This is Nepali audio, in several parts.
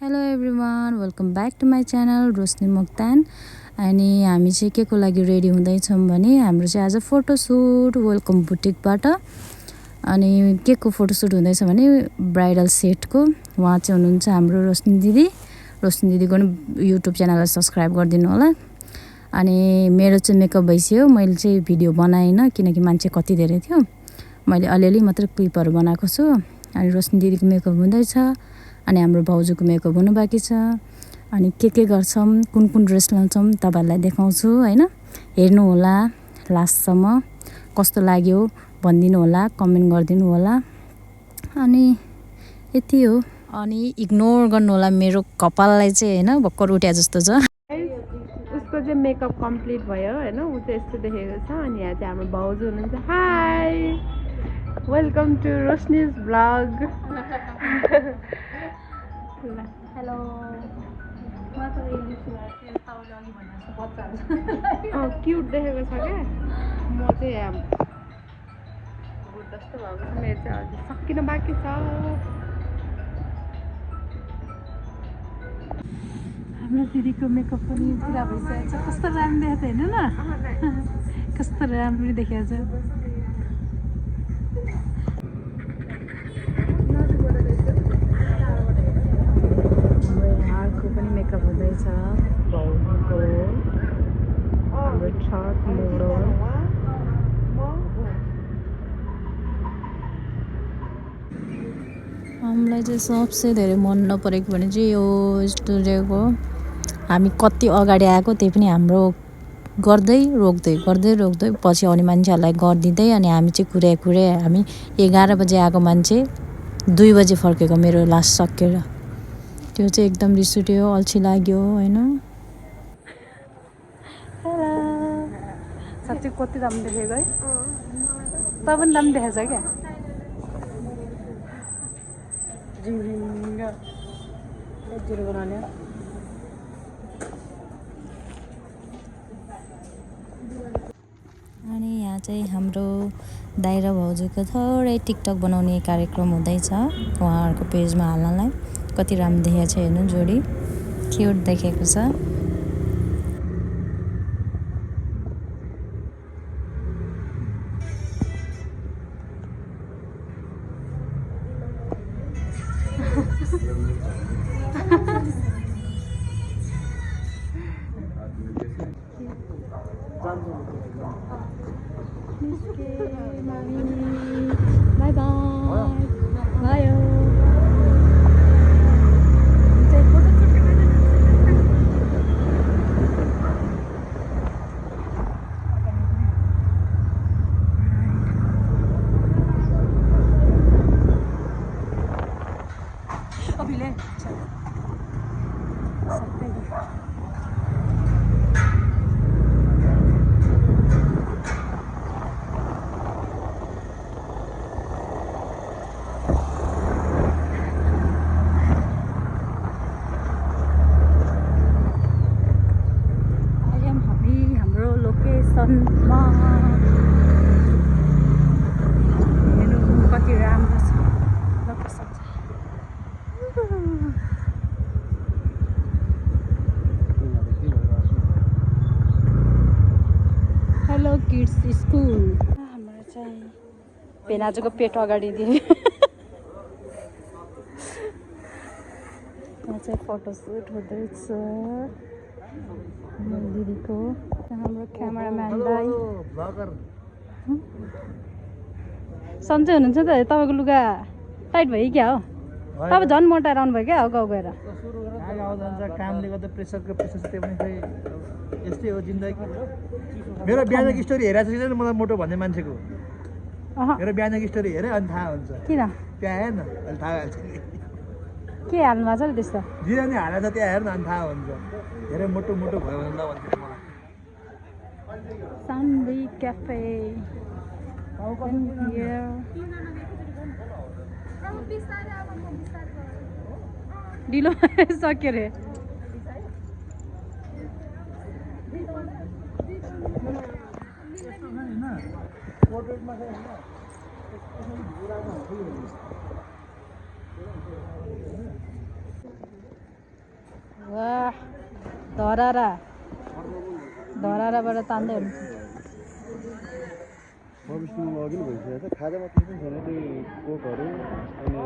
Hello everyone, welcome back to my channel Roshni Moktan. अनि हामी चाहिँ के को लागि रेडी हुँदैछौँ भने हाम्रो चाहिँ आज फोटोसुट वेलकम बुटिकबाट। अनि के को फोटोसुट हुँदैछ भने ब्राइडल सेटको। उहाँ चाहिँ हुनुहुन्छ हाम्रो रोशनी दिदीको नि युट्युब च्यानललाई सब्सक्राइब गरिदिनु होला। अनि मेरो चाहिँ मेकअप भइसक्यो, मैले चाहिँ भिडियो बनाइनँ किनकि मान्छे कति धेरै थियो। मैले अलिअलि मात्र क्लिपहरू बनाएको छु। अनि रोशनी दिदीको मेकअप हुँदैछ, अनि हाम्रो भाउजूको मेकअप हुनु बाँकी छ। अनि के गर्छौँ, कुन ड्रेस लाउँछौँ तपाईँहरूलाई देखाउँछु हैन। हेर्नु होला लास्टसम्म, कस्तो लाग्यो भनिदिनु होला, कमेन्ट गरिदिनु होला। अनि यति हो। अनि इग्नोर गर्नु होला मेरो कपाललाई चाहिँ हैन, भक्कर उठ्या जस्तो छ। उसको चाहिँ मेकअप कम्प्लिट भयो हैन, ऊ चाहिँ यस्तो देखेको छ। अनि यहाँ चाहिँ हाम्रो भाउजू हुनुहुन्छ। Hi, welcome to Roshni's blog. Hello, cute देखेको छ क्या। म चाहिँ यहाँ भुत जस्तो भएको छ। मेरो चाहिँ अझै सकिन बाँकी छ। हाम्रो दिदीको मेकअप पनि पुरा भइसकेको छ। कस्तो राम्रो देखेको छ हेर्नु न, कस्तो राम्रो देखेको छ। यहाँको पनि मेकअप हुँदैछ, भाउजूको हाम्रो छट मोडल। हामीलाई चाहिँ सबसे धेरै मन नपरेको भने चाहिँ यो स्टुडियोको हामी कति अगाडि आएको, त्यही पनि हाम्रो गर्दै रोक्दै पछि आउने मान्छेहरूलाई गरिदिँदै। अनि हामी चाहिँ कुरे हामी 11 बजे आएको मान्छे 2 बजे फर्केको, मेरो लास्ट सकेर। त्यो चाहिँ एकदम रिस उठ्यो, अल्छी लाग्यो हैन। साँच्चै कति राम्रो देखेको है। तँ पनि राम्रो देखेको छ क्या। जिरो बनाउने अनि यहाँ चाहिँ हाम्रो दाइ र भाउजूको थोरै टिकटक बनाउने कार्यक्रम हुँदैछ उहाँहरूको पेजमा हाल्नलाई। कति राम्रो देखेको छ हेर्नु, जोडी क्युट देखेको छ। By by. हेर्नु कति राम्रो छ। Hello kids school. हाम्रो चाहिँ भेनाजुको पेट अगाडि दिए। यहाँ चाहिँ फोटोसुट हुँदैछ दिदीको। हाम्रो क्यामेराम्यान दाइ सन्चै हुनुहुन्छ त। तपाईँको लुगा टाइट भयो क्या हो, तपाईँ झन् मोटाएर आउनुभयो क्या हो गाउँ गएर। कामले गर्दा प्रेसरको प्रेसर त्यो पनि खै यस्तै हो जिन्दगी। मेरो बिहानको स्टोरी हेरेको छ कि मलाई मोटो भन्ने मान्छेको मेरो बिहानको स्टोरी हेरेँ अनि थाहा हुन्छ। किन त्यहाँ हेर्न अहिले थाहा हाल्छ के हाल्नु भएको छ नि त्यस्तो। जिरानी हालेको छ त्यहाँ हेर्न अनि थाहा हुन्छ। धेरै मोटो भयो भने ल भन्छु मलाई। सन्डे क्याफे ढिलो सक्यो रे। वाह धराराबाट तान्दै हुन्छ सर्भिसिङ अघि नै भइसकेको छ खाजा मात्रै पनि छैन त्यो कोकहरू अनि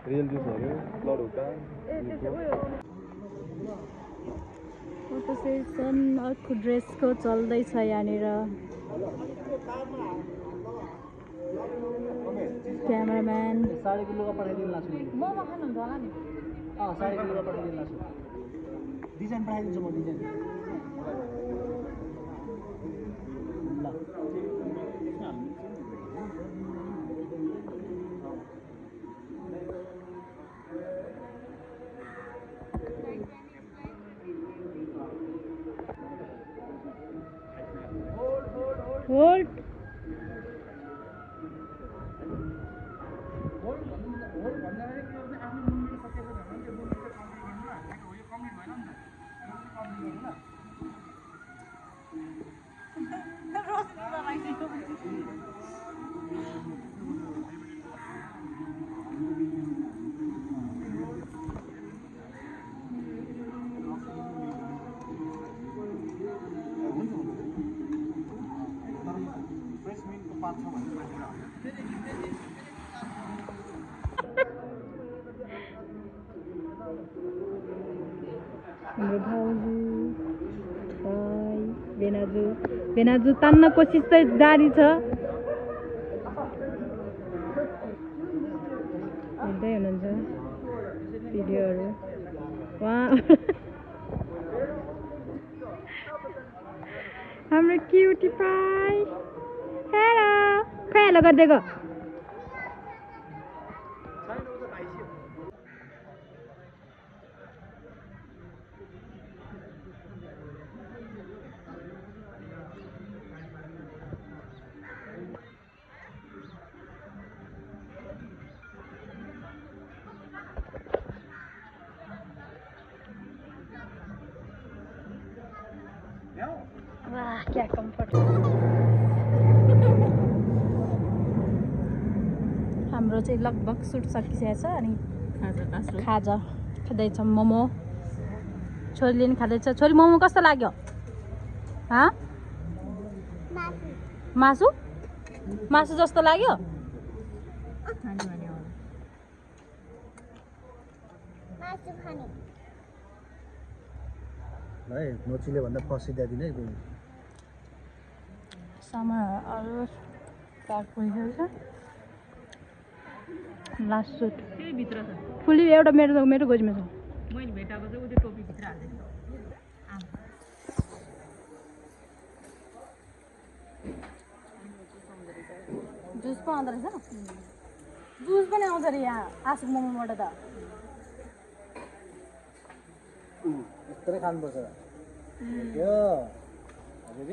रियल जुसहरू लडुका फोटो सेसन अर्को ड्रेसको चल्दैछ यहाँनिर क्यामेराम्यान साडी किलोको पठाइदिनु लाग्छु मोमो खानुहुन्छ होला नि साडी किलोको पठाइदिनु लाग्छु डिजाइन पठाइदिन्छु म डिजाइन होल्ड हाम्रो भाउजू भाइ बेनाजु तान्न कोसिस चाहिँ जारी छ हेर्दै हुनुहुन्छ भिडियोहरू उहाँ हाम्रो क्युटी पाई हेलो खै हेलो गरिदिएको वाह क्या कम्फर्ट हाम्रो चाहिँ लगभग सुट सकिसकेको छ अनि खाजा खाँदैछ मोमो छोरीले पनि खाँदैछ छोरी मोमो कस्तो लाग्यो मासु मासु जस्तो लाग्यो है नचिले भन्दा फसिदिनु है कोही सामानहरू प्याक भइसकेको छ लास्ट सुट भित्र छ फुली एउटा मेरो गोजीमा छ मैले भेटाएको चाहिँ उयो टोपी भित्र हाल्दै जुस पो आउँदो रहेछ जुस पनि आउँछ अरे यहाँ आसुक मोमोबाट त यस्तै खानुपर्छ यो हजुर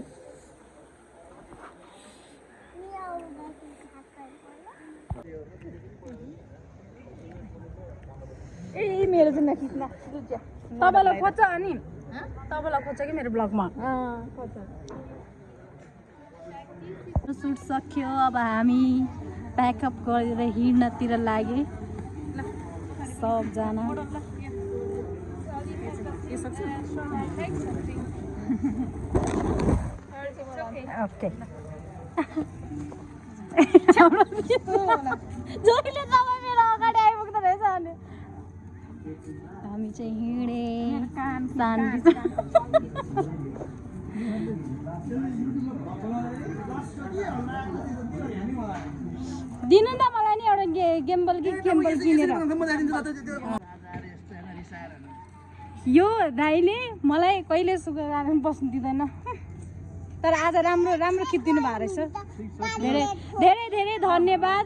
ए मेरो चाहिँ नखिच्न तपाईँलाई खोज्छ अनि तपाईँलाई खोज्छ कि मेरो ब्लगमा सुट सक्यो अब हामी प्याकअप गरेर हिँड्नतिर लागे सबजना ओके जहिले तपाईँ मेरो अगाडि आइपुग्दो रहेछ अनि हामी चाहिँ हिँडे दिनु नि त मलाई नि एउटा गेम्बल किनेर यो दाइले मलाई कहिले सुगर गार्डन बस्नु दिँदैन तर आज राम्रो राम्रो खिचिदिनु भएको रहेछ धेरै धेरै धेरै धन्यवाद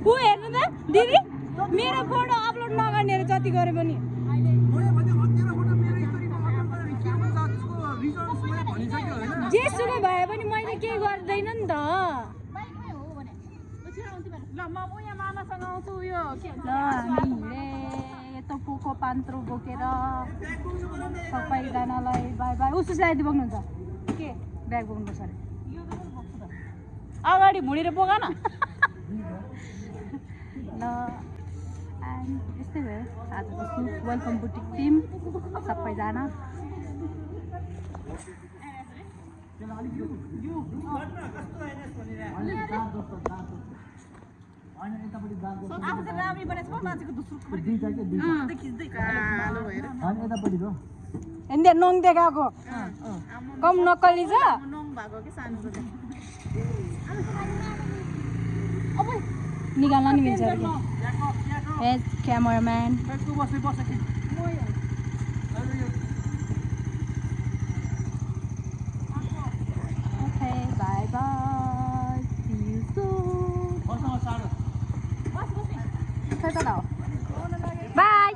ऊ हेर्नु त दिदी मेरो फोटो अपलोड नगर्ने जति गरे पनि जेसुकै भए पनि मैले केही गर्दैन नि त ल म उहाँ मामासँग आउँछु उयो के ल हामी हिँडे यता पोको पान्त्रो बोकेर सबैजनालाई बाई बाई उसो सायद बोक्नुहुन्छ के ब्याग बोक्नुपर्छ अरे अगाडि भुँडेर बोक न ल यस्तै भयो आजको सुट वेलकम बुटिक टिम सबैजना नङ देखाएको कम नक्कली छ निकाल्न नि मिल्छ हे cameraman okay bye bye see you soon खै त हो बाई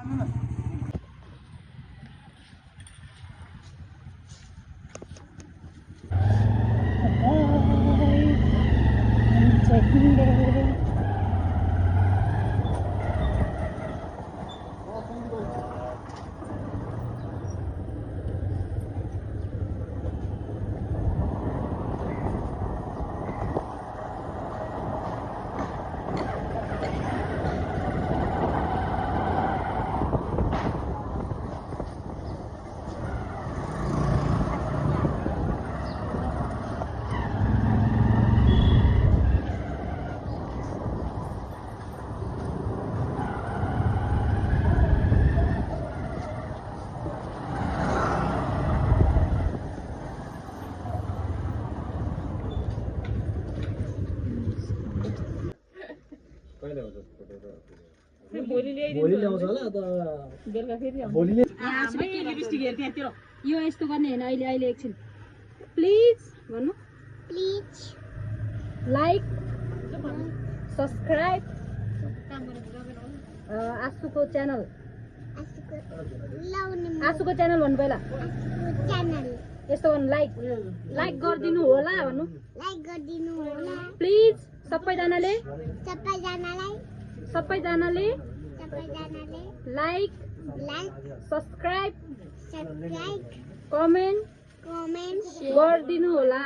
यो यस्तो गर्ने होइन अहिले अहिले एकछिन प्लिज भन्नु प्लिज लाइक सब्सक्राइब आसुको च्यानल भन्नु पहिला यस्तो भन्नु लाइक गरिदिनु होला भन्नु प्लिज सबैजनाले लाइक सब्सक्राइब कमेन्ट गरिदिनु होला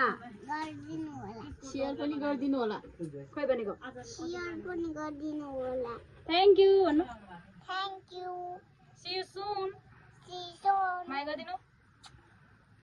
सेयर पनि गरिदिनु होला खै भनेको थ्याङ्क यू भन्नु सी यू सुन माया गरिदिनु